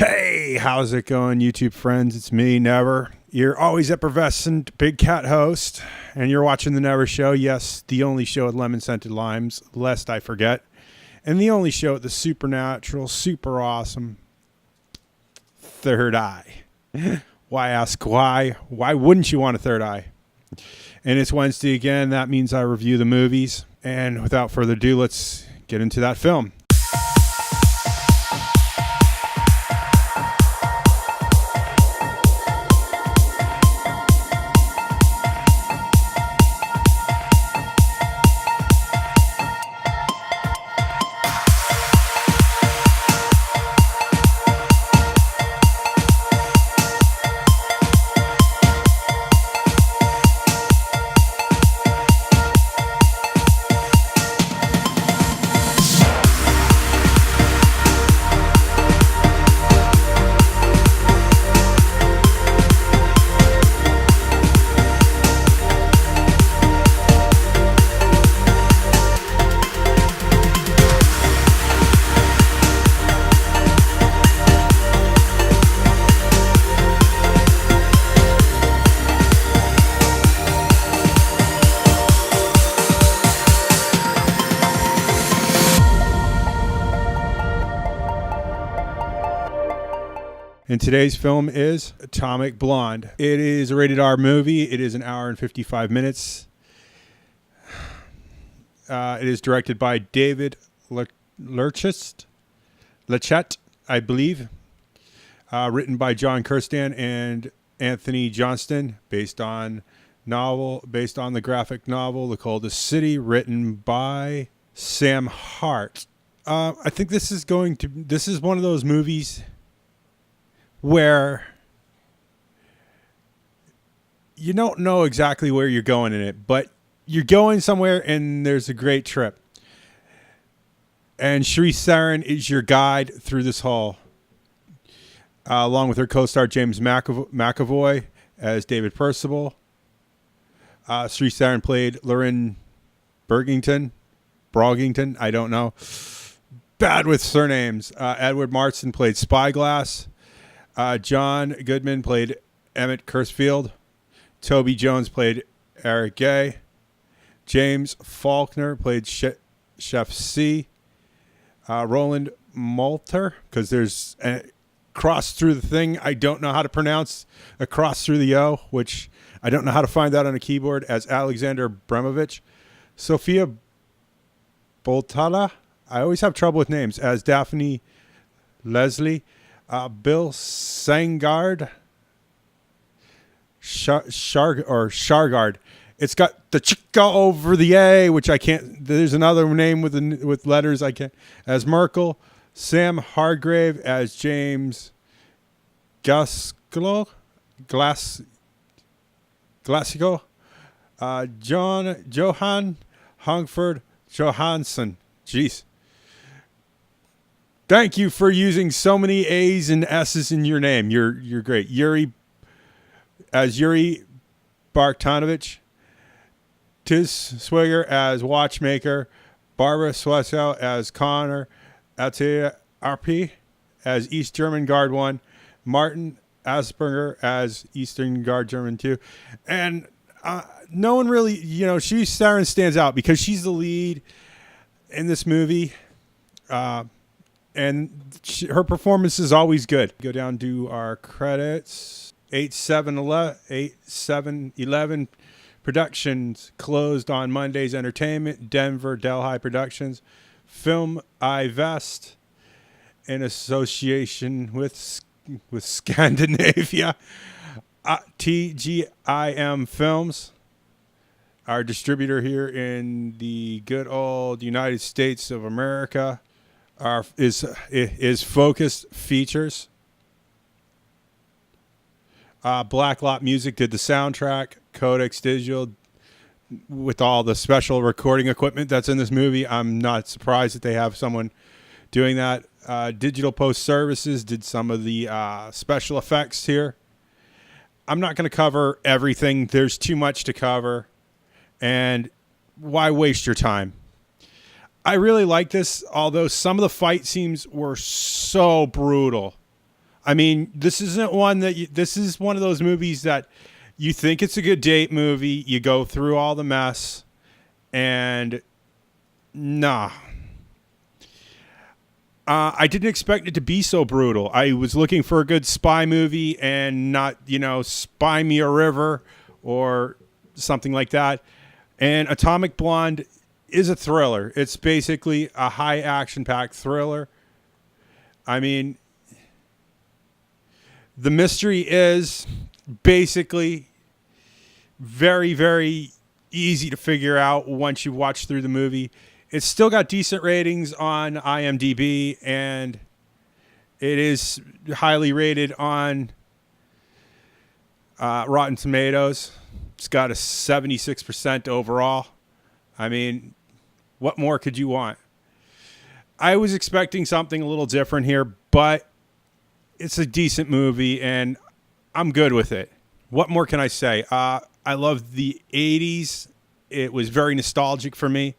Hey, how's it going, YouTube friends? It's me, Never. Your always effervescent big cat host, and you're watching The Never Show. Yes, the only show with lemon-scented limes, lest I forget, and the only show with the supernatural, super awesome third eye. Why ask why? Why wouldn't you want a third eye? And it's Wednesday again. That means I review the movies. And without further ado, let's get into that film. And today's film is Atomic Blonde. It is a rated R movie. It is an hour and 55 minutes. It is directed by David Leitch, I believe. Written by John Kirsten and Antony Johnston, based on the graphic novel The Coldest City, written by Sam Hart. I think this is one of those movies where you don't know exactly where you're going in it, but you're going somewhere and there's a great trip. And Charlize Theron is your guide through this haul, along with her co-star James McAvoy as David Percival. Charlize Theron played Lauren Brogington, I don't know. Bad with surnames. Edward Marston played Spyglass. John Goodman played Emmett Kursfield. Toby Jones played Eric Gay. James Faulkner played Chef C. Roland Malter, because there's a cross through the thing I don't know how to pronounce, a cross through the O, which I don't know how to find that on a keyboard, as Alexander Bremovich. Sophia Boltala, I always have trouble with names, as Daphne Leslie. Bill Sangard, Shargard. It's got the chica over the A, which I can't. There's another name with letters I can't. As Merkel, Sam Hargrave as James Glassico, Johan Hungford Johansson. Jeez. Thank you for using so many A's and S's in your name. You're great. Yuri Bartanovich, Tiz Swigger as Watchmaker, Barbara Swassow as Connor, Atia RP as East German Guard 1, Martin Asperger as Eastern Guard German 2. And no one really, Charlize Theron stands out because she's the lead in this movie. And her performance is always good. Go down to our credits. 8/7/11 Productions closed on Monday's Entertainment. Denver Delhi Productions. Film I Vest in association with Scandinavia. TGIM Films. Our distributor here in the good old United States of America. Is Focused Features. Black Lot Music did the soundtrack. Codex Digital, with all the special recording equipment that's in this movie. I'm not surprised that they have someone doing that. Digital Post Services did some of the special effects here. I'm not going to cover everything. There's too much to cover. And why waste your time? I really like this, although some of the fight scenes were so brutal. I mean, this isn't one that this is one of those movies that you think it's a good date movie. You go through all the mess, and nah. I didn't expect it to be so brutal. I was looking for a good spy movie and not, Spy Me a River or something like that. And Atomic Blonde is a thriller. It's basically a high action-packed thriller. I mean, the mystery is basically very, very easy to figure out once you watch through the movie. It's still got decent ratings on IMDb, and it is highly rated on Rotten Tomatoes. It's got a 76% overall. I mean, what more could you want? I was expecting something a little different here, but it's a decent movie, and I'm good with it. What more can I say? I love the 80s. It was very nostalgic for me.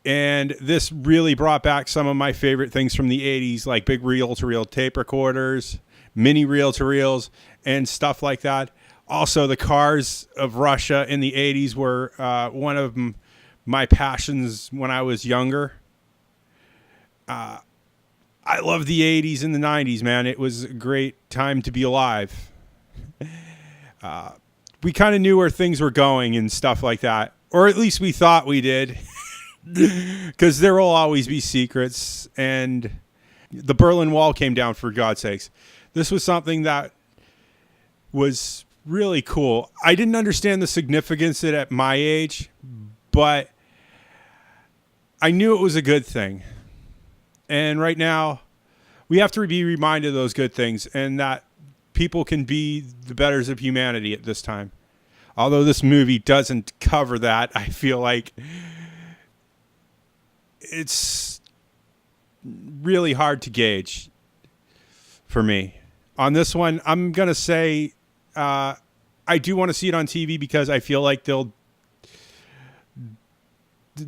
And this really brought back some of my favorite things from the 80s, like big reel-to-reel tape recorders, mini reel-to-reels, and stuff like that. Also, the cars of Russia in the 80s were one of my passions when I was younger. I love the 80s and the 90s, man. It was a great time to be alive. We kind of knew where things were going and stuff like that. Or at least we thought we did. Because there will always be secrets. And the Berlin Wall came down, for God's sakes. This was something that was really cool. I didn't understand the significance of it at my age, but I knew it was a good thing. And right now, we have to be reminded of those good things and that people can be the betters of humanity at this time. Although this movie doesn't cover that, I feel like it's really hard to gauge for me. On this one, I'm going to say I do want to see it on TV because I feel like they'll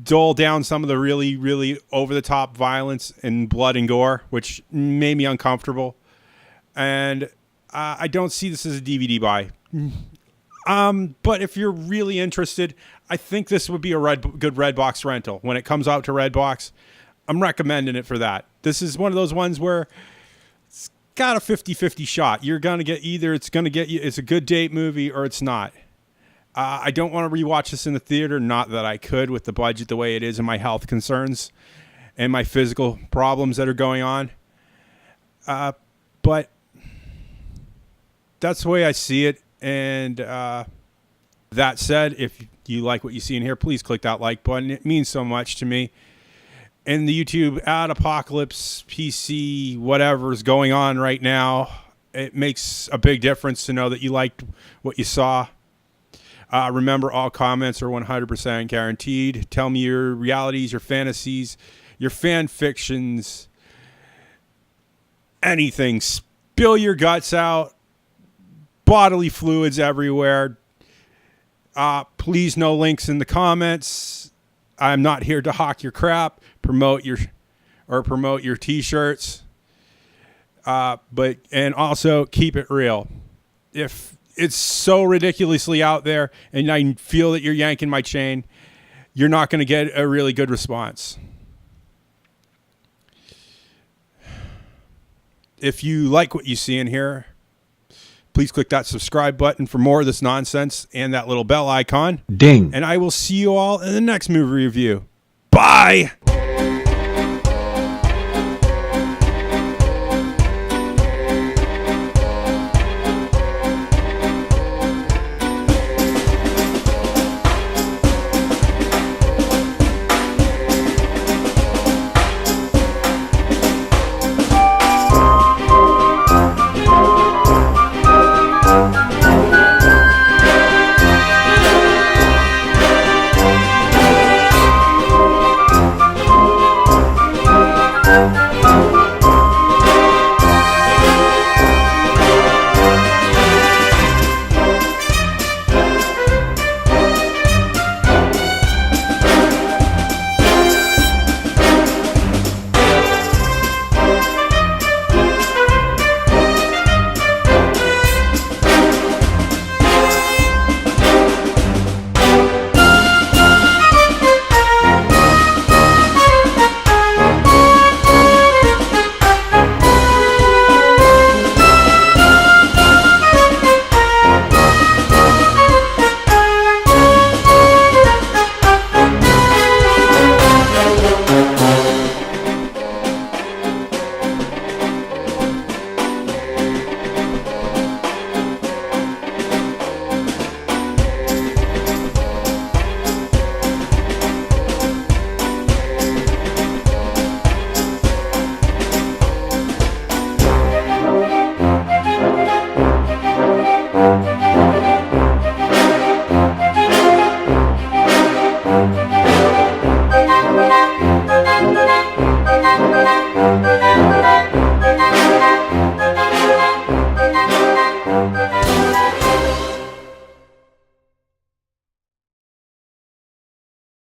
dull down some of the really, really over-the-top violence and blood and gore, which made me uncomfortable. And I don't see this as a DVD buy. But if you're really interested, I think this would be a good Redbox rental. When it comes out to Redbox, I'm recommending it for that. This is one of those ones where it's got a 50-50 shot. You're going to get either it's a good date movie or it's not. I don't want to rewatch this in the theater. Not that I could with the budget the way it is and my health concerns and my physical problems that are going on. But that's the way I see it. And that said, if you like what you see in here, please click that like button. It means so much to me. And the YouTube ad apocalypse, PC, whatever's going on right now, it makes a big difference to know that you liked what you saw. Remember, all comments are 100% guaranteed. Tell me your realities, your fantasies, your fan fictions, anything. Spill your guts out. Bodily fluids everywhere. Please, no links in the comments. I'm not here to hawk your crap, promote your t-shirts. And also keep it real. If it's so ridiculously out there and I feel that you're yanking my chain, you're not going to get a really good response. If you like what you see in here, please click that subscribe button for more of this nonsense and that little bell icon. Ding. And I will see you all in the next movie review. Bye.